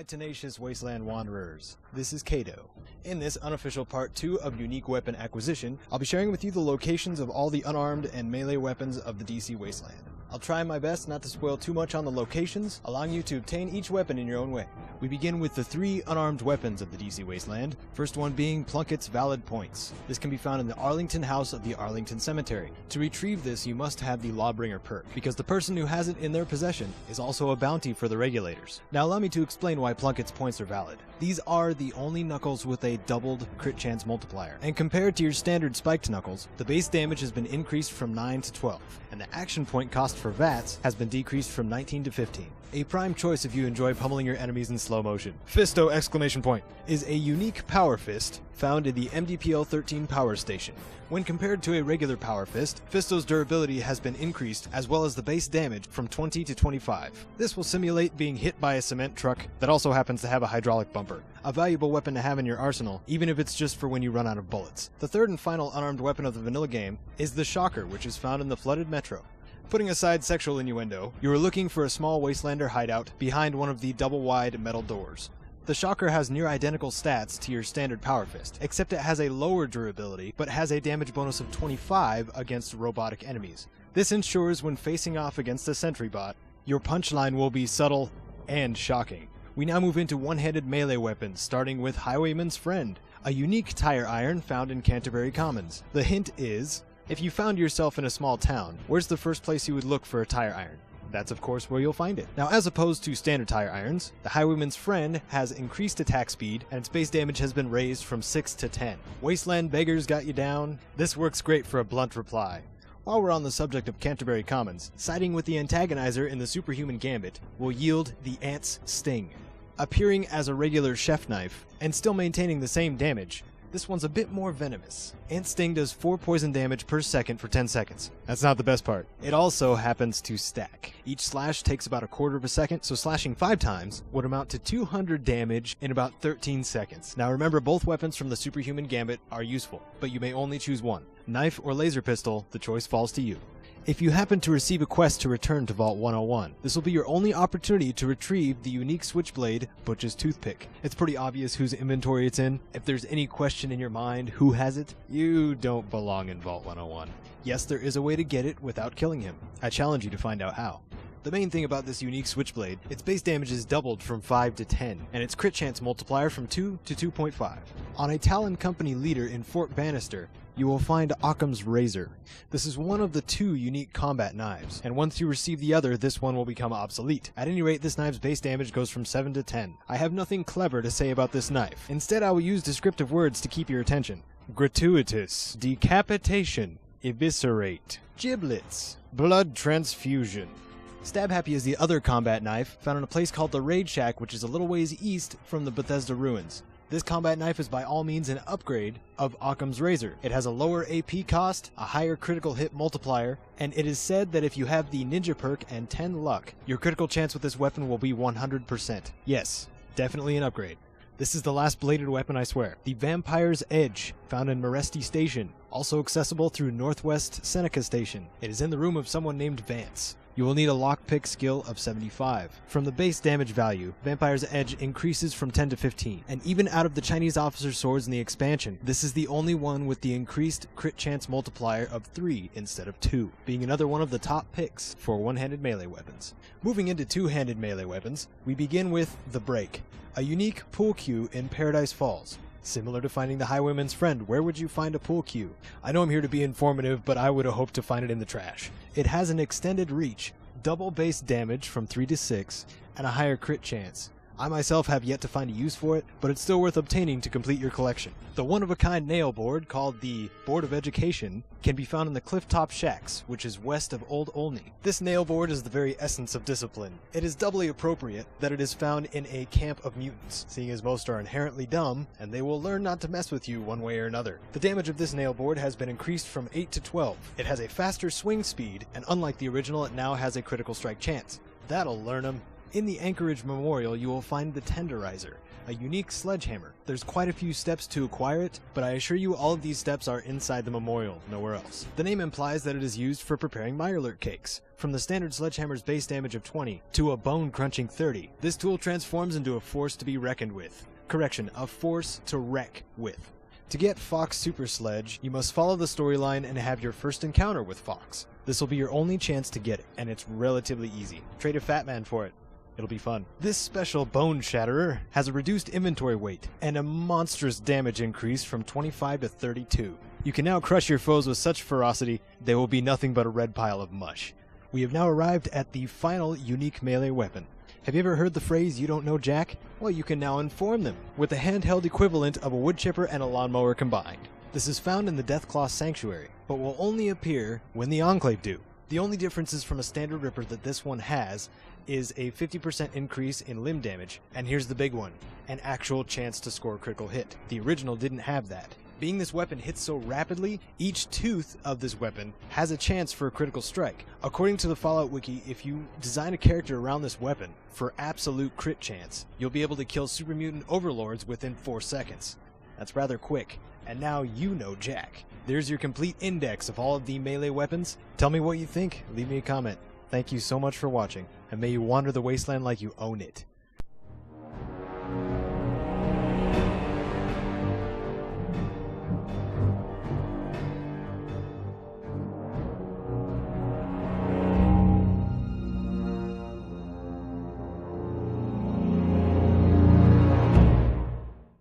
my tenacious wasteland wanderers. This is Kato. In this unofficial part 2 of Unique Weapon Acquisition, I'll be sharing with you the locations of all the unarmed and melee weapons of the DC Wasteland. I'll try my best not to spoil too much on the locations, allowing you to obtain each weapon in your own way. We begin with the 3 unarmed weapons of the DC Wasteland, first one being Plunkett's Valid Points. This can be found in the Arlington House of the Arlington Cemetery. To retrieve this, you must have the Lawbringer perk, because the person who has it in their possession is also a bounty for the regulators. Now allow me to explain why Plunkett's points are valid. These are the only knuckles with a doubled crit chance multiplier, and compared to your standard spiked knuckles, the base damage has been increased from 9 to 12, and the action point cost for VATS has been decreased from 19 to 15. A prime choice if you enjoy pummeling your enemies in slow motion. Fisto! Is a unique power fist found in the MDPL 13 power station. When compared to a regular power fist, Fisto's durability has been increased as well as the base damage from 20 to 25. This will simulate being hit by a cement truck that also happens to have a hydraulic bumper. A valuable weapon to have in your arsenal, even if it's just for when you run out of bullets. The third and final unarmed weapon of the vanilla game is the Shocker, which is found in the flooded metro. Putting aside sexual innuendo, you are looking for a small Wastelander hideout behind one of the double-wide metal doors. The Shocker has near identical stats to your standard Power Fist, except it has a lower durability, but has a damage bonus of 25 against robotic enemies. This ensures when facing off against a sentry bot, your punchline will be subtle and shocking. We now move into one-handed melee weapons, starting with Highwayman's Friend, a unique tire iron found in Canterbury Commons. The hint is, if you found yourself in a small town, where's the first place you would look for a tire iron? That's of course where you'll find it. Now, as opposed to standard tire irons, the Highwayman's Friend has increased attack speed, and its base damage has been raised from 6 to 10. Wasteland beggars got you down? This works great for a blunt reply. While we're on the subject of Canterbury Commons, siding with the antagonizer in the Superhuman Gambit will yield the Ant's Sting. Appearing as a regular chef knife, and still maintaining the same damage, this one's a bit more venomous. Ant Sting does 4 poison damage per second for 10 seconds. That's not the best part. It also happens to stack. Each slash takes about a quarter of a second, so slashing 5 times would amount to 200 damage in about 13 seconds. Now remember, both weapons from the Superhuman Gambit are useful, but you may only choose one. Knife or laser pistol, the choice falls to you. If you happen to receive a quest to return to Vault 101, this will be your only opportunity to retrieve the unique switchblade, Butch's Toothpick. It's pretty obvious whose inventory it's in. If there's any question in your mind who has it, you don't belong in Vault 101. Yes, there is a way to get it without killing him. I challenge you to find out how. The main thing about this unique switchblade, its base damage is doubled from 5 to 10, and its crit chance multiplier from 2 to 2.5. On a Talon Company leader in Fort Bannister, you will find Occam's Razor. This is one of the 2 unique combat knives, and once you receive the other, this one will become obsolete. At any rate, this knife's base damage goes from 7 to 10. I have nothing clever to say about this knife. Instead, I will use descriptive words to keep your attention. Gratuitous, decapitation, eviscerate, giblets, blood transfusion. Stab Happy is the other combat knife, found in a place called the Raid Shack, which is a little ways east from the Bethesda ruins. This combat knife is by all means an upgrade of Occam's Razor. It has a lower AP cost, a higher critical hit multiplier, and it is said that if you have the Ninja perk and 10 luck, your critical chance with this weapon will be 100%. Yes, definitely an upgrade. This is the last bladed weapon, I swear. The Vampire's Edge, found in Meresti Station, also accessible through Northwest Seneca Station. It is in the room of someone named Vance. You will need a lockpick skill of 75. From the base damage value, Vampire's Edge increases from 10 to 15, and even out of the Chinese officer swords in the expansion, this is the only one with the increased crit chance multiplier of 3 instead of 2, being another one of the top picks for one-handed melee weapons. Moving into two-handed melee weapons, we begin with the Break, a unique pool cue in Paradise Falls. Similar to finding the Highwayman's Friend, where would you find a pool cue? I know I'm here to be informative, but I would have hoped to find it in the trash. It has an extended reach, double base damage from 3 to 6, and a higher crit chance. I myself have yet to find a use for it, but it's still worth obtaining to complete your collection. The one-of-a-kind nail board, called the Board of Education, can be found in the Clifftop Shacks, which is west of Old Olney. This nail board is the very essence of discipline. It is doubly appropriate that it is found in a camp of mutants, seeing as most are inherently dumb, and they will learn not to mess with you one way or another. The damage of this nail board has been increased from 8 to 12. It has a faster swing speed, and unlike the original, it now has a critical strike chance. That'll learn 'em. In the Anchorage Memorial, you will find the Tenderizer, a unique sledgehammer. There's quite a few steps to acquire it, but I assure you all of these steps are inside the memorial, nowhere else. The name implies that it is used for preparing Mirelurk cakes. From the standard sledgehammer's base damage of 20 to a bone-crunching 30, this tool transforms into a force to be reckoned with. Correction, a force to wreck with. To get Fox Super Sledge, you must follow the storyline and have your first encounter with Fox. This will be your only chance to get it, and it's relatively easy. Trade a fat man for it. It'll be fun. This special Bone Shatterer has a reduced inventory weight and a monstrous damage increase from 25 to 32. You can now crush your foes with such ferocity, they will be nothing but a red pile of mush. We have now arrived at the final unique melee weapon. Have you ever heard the phrase, "you don't know Jack"? Well, you can now inform them, with the handheld equivalent of a wood chipper and a lawnmower combined. This is found in the Deathclaw Sanctuary, but will only appear when the Enclave do. The only differences from a standard Ripper that this one has is a 50% increase in limb damage, and here's the big one, an actual chance to score a critical hit. The original didn't have that. Being this weapon hits so rapidly, each tooth of this weapon has a chance for a critical strike. According to the Fallout Wiki, if you design a character around this weapon for absolute crit chance, you'll be able to kill super mutant overlords within 4 seconds. That's rather quick, and now you know Jack. There's your complete index of all of the melee weapons. Tell me what you think, leave me a comment. Thank you so much for watching, and may you wander the wasteland like you own it.